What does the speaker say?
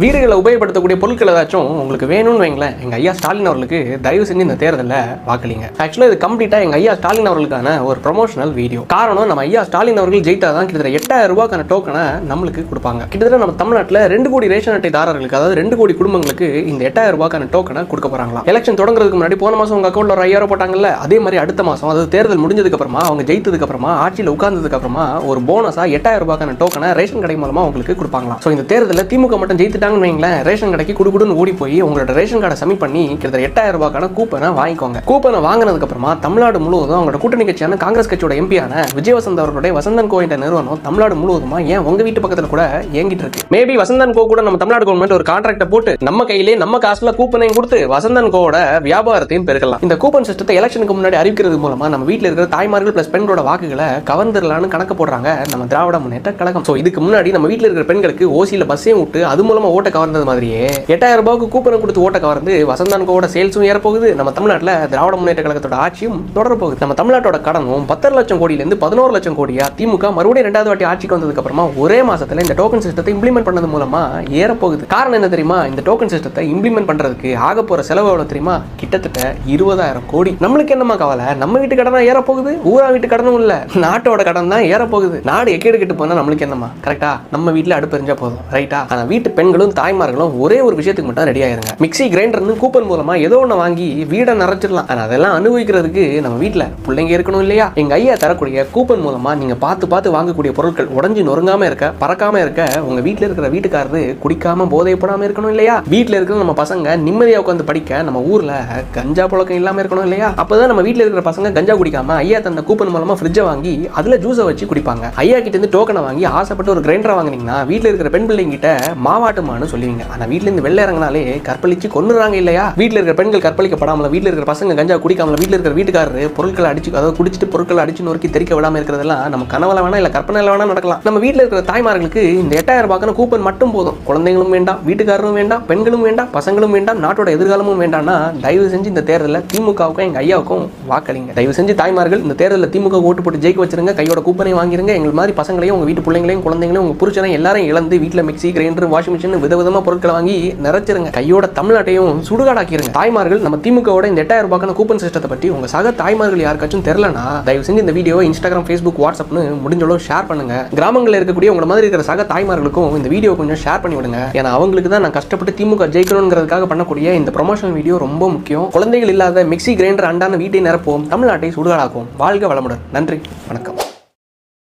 வீடுகளை உபயோகப்படுத்தக்கூடிய பொருட்கள் ஏதாச்சும் உங்களுக்கு வேணும்னு வைங்களேன், எங்கள் ஐயா ஸ்டாலின் அவர்களுக்கு தயவு செஞ்சு இந்த தேர்தலில் வாக்களிங்க. ஆக்சுவலாக இது கம்ப்ளீட்டாக எங்கள் ஐயா ஸ்டாலின் அவர்களுக்கான ஒரு ப்ரொமோஷனல் வீடியோ. காரணம், நம்ம ஐயா ஸ்டாலின் அவர்கள் ஜெயித்தா தான் கிட்டத்தட்ட 8000 ரூபாய்க்கான டோக்கனை நம்மளுக்கு கொடுப்பாங்க. கிட்டத்தட்ட நம்ம தமிழ்நாட்டில் 2 கோடி ரேஷன் அட்டைதாரர்களுக்கு, அதாவது 2 கோடி குடும்பங்களுக்கு இந்த 8000 ரூபாய்க்கான டோக்கனை கொடுக்க போகிறாங்களா. எலெக்ஷன் தொடங்குறதுக்கு முன்னாடி போன மாதம் உங்கள் அக்கௌண்ட்டில் ஒரு 5000 போட்டாங்கல்ல, அதே மாதிரி அடுத்த மாதம், அதாவது தேர்தல் முடிஞ்சதுக்கு அப்புறமா, அவங்க ஜெயித்ததுக்கு அப்புறமா, ஆட்சியில் உட்கார்ந்ததுக்கு அப்புறமா ஒரு போனஸாக 8000 ரூபாய்க்கான டோக்கனை ரேஷன் கடை மூலமாக உங்களுக்கு கொடுப்பாங்களா. ஸோ இந்த தேர்தலில் திமுக மட்டும் ஜெயித்துட்டாங்கன்னு வைங்களேன், ரேஷன் கடைக்கு குடுகுடுன்னு ஓடி போய் உங்களோட ரேஷன் கார்டை சப்மிட் பண்ணி கிட்டத்தட்ட 8000 ரூபாய்க்கான கூப்பனை வாங்கிக்கோங்க. கூப்பனை வாங்கினதுக்கு அப்புறமா தமிழ்நாடு முழுவதும் அவங்களோட கூட்டணி கட்சியான காங்கிரஸ் கட்சியோட எம்பியான விஜயவசந்த் அவர்களுடைய வசந்தன் கோ என்ற நிறுவனம் தமிழ்நாடு முழுவதுமா ஏன் உங்க வீட்டு பக்கத்துல கூட இயங்கிட்டு இருக்கு. மேபி வசந்தன் கோ கூட நம்ம தமிழ்நாடு கவர்மெண்ட் ஒரு கான்ட்ராக்ட போட்டு நம்ம கையிலே நம்ம காசுல கூப்பனையும் கொடுத்து வசந்தன் கோவோட வியாபாரத்தையும் பெருக்கலாம். இந்த கூப்பன் சிஸ்டத்தை எலெக்ஷனுக்கு முன்னாடி அறிவிக்கிறது மூலமா நம்ம வீட்டில் இருக்கிற தாய்மார்கள் பிளஸ் பெண்களோட வாக்குகளை கவர்ந்துடலான்னு கணக்கு போடுறாங்க நம்ம திராவிட முன்னேற்ற கழகம். ஸோ இதுக்கு முன்னாடி நம்ம வீட்டில் இருக்கிற பெண்களுக்கு ஓசியில பஸ்ஸையும் விட்டு அது மூலமா ஓட்ட கவர்ந்தது மாதிரியே 8000 ரூபாய்க்கு கூப்பனை கொடுத்து ஓட்ட கவர்ந்து வசந்தன் கோவோட சேல்ஸும் ஏறப்போகுது. நம்ம தமிழ்நாட்டில் திராவிட முன்னேற்ற கழகத்தோட ஆட்சியும் தொடர போகுது. நம்ம தமிழ்நாட்டோட கடனும் 10 லட்சம் கோடியிலிருந்து 11 லட்சம் கோடியா திமுக மறுபடியும் 2வது வாட்டி ஆட்சிக்கு வந்ததுக்கு அப்புறமா ஒரே மாசத்துல இந்த டோக்கன் சிஸ்டத்தை இம்ப்ளிமெண்ட் பண்ணது மூலமா ஏறப்போகுது. காரணம் என்ன தெரியுமா? இந்த டோக்கன் சிஸ்டத்தை இம்ப்ளிமெண்ட் பண்றதுக்கு ஆக போற செலவு எவ்வளவு தெரியுமா? கிட்டத்தட்ட 20,000 கோடி. நம்மளுக்கு என்னமா கவலை? நம்ம வீட்டு கடனா ஏறப்போகுது, ஊரா வீட்டு கடனும் இல்ல, நாட்டோட கடன் தான் ஏறப்போகுது. நாடு எக்கேடு கெட்டு போனா நம்மளுக்கு என்னமா? கரெக்டா? நம்ம வீட்டுல அடுப்பு எரிஞ்சா போதும், ரைட்டா? ஆனா வீட்டு பெண்களும் தாய்மார்களும் ஒரே ஒரு விஷயத்துக்கு மட்டும் ரெடி ஆயிருங்க. மிக்ஸி கிரைண்டர்னு கூப்பன் மூலமா ஏதோ ஒன்று வாங்கி வீடை நிறைச்சிடலாம். ஆனால் அதெல்லாம் அனுபவிக்கிறதுக்கு நம்ம வீட்டில் பிள்ளைங்க இருக்கணும் இல்லையா? எங்கள் ஐயா தரக்கூடிய கூப்பன் மூலமா நீங்கள் பார்த்து வாங்கக்கூடிய பொருட்கள் உடஞ்சி நொறுங்காம இருக்க, பறக்காம இருக்க, உங்கள் வீட்டில் இருக்கிற வீட்டுக்காரரு குடிக்காம போதைப்படாமல் இருக்கணும் இல்லையா? வீட்டில் இருக்கிற நம்ம பசங்க நிம்மதியாக உட்காந்து படிக்க, நம்ம ஊரில் கஞ்சா புழக்கம் இல்லாமல் இருக்கணும் இல்லையா? அப்போதான் நம்ம வீட்டில் இருக்கிற பசங்க கஞ்சா குடிக்காம ஐயா தந்த கூப்பன் மூலமா ஃப்ரிட்ஜை வாங்கி அதில் ஜூஸை வச்சு குடிப்பாங்க. ஐயா கிட்ட இருந்து டோக்கனை வாங்கி ஆசைப்பட்டு ஒரு கிரைண்டரை வாங்கினீங்கன்னா வீட்டில் இருக்கிற பெண் பிள்ளைங்கிட்ட மாவாட்டுமான்னு சொல்லுவீங்க. ஆனால் வீட்டில் இருந்து வெளில இறங்கினாலே கற்பழிச்சு கொன்னுறாங்க இல்லையா? வீட்டில் இருக்கிற பெண்கள் கற்பழிக்கப்படாமல், வீட்டில் இருக்கிற பசங்க கஞ்சா குடிக்காமல், வீட்டில் இருக்கிற வீட்டுக்காரரு பொருட்களை அடிச்சு, அதாவது குடிச்சிட்டு பொருட்களை அடிச்சு நொறுக்கி தெரிக்க விடாமல் இருக்கிறதெல்லாம் நம்ம கனவுல வேணா இல்ல கற்பனையில வேணா நடக்கலாம். நம்ம வீட்டில் இருக்கிற தாய்மார்களுக்கு இந்த 8000 ரூபாய்க்கான கூப்பன் மட்டும் போதும். குழந்தைகளும் வேண்டாம், வீட்டுக்காரரும் வேண்டாம், பெண்களும் வேண்டாம், பசங்களும் வேண்டாம், நாட்டோட எதிர்காலமும் வேண்டாம்னா தயவு செஞ்சு இந்த தேர்தலில் திமுகவுக்கும் எங்க ஐயாவுக்கும் வாக்களிங்க. தயவு செஞ்சு தாய்மார்கள் இந்த தேர்தலில் திமுக ஓட்டு போட்டு ஜெயிக்க வச்சிருங்க. கையோட கூப்பனை வாங்கிருங்க. எங்கள் மாதிரி பசங்களையும், உங்க வீட்டு பிள்ளைங்களையும், குழந்தைங்களையும், உங்க புருஷனையும் எல்லாரும் இழந்து வீட்டில் மிக்ஸி கிரைண்டர் வாஷிங் மிஷின் விதவிதமா பொருட்களை வாங்கி நிறைச்சிருங்க. கையோட தமிழ்நாட்டையும் சுடுகாடாக்கிருங்க. தாய்மார்கள் நம்ம திமுகவோட இந்த 8000 ரூபாய்க்கான கூப்பன் சிஸ்டத்தை பற்றி உங்க சக தாய்மார்கள் யாருக்காச்சும் தெரியலனா தயவு செஞ்சு இந்த வீடியோவை இன்ஸ்டாகிராம், ஃபேஸ்புக், வாட்ஸ்அப்னு முடிஞ்சளவு ஷேர் பண்ணுங்க. கிராமங்களில் இருக்கக்கூடிய உங்களை மாதிரி இருக்கிற சக தாய்மார்களுக்கும் இந்த வீடியோ கொஞ்சம் ஷேர் பண்ணி விடுங்க. ஏன்னா அவங்களுக்கு தான் நான் கஷ்டப்பட்டு திமுக ஜெயிக்கணுங்கிறதுக்காக பண்ணக்கூடிய இந்த ப்ரொமோஷனல் வீடியோ ரொம்ப முக்கியம். குழந்தைகள் இல்லாத மிக்ஸி கிரைண்டர் அண்டான வீட்டை நிரப்புவோம், தமிழ்நாட்டை சுடுகாடாக்குவோம். வாழ்க வளமுடன். நன்றி, வணக்கம்.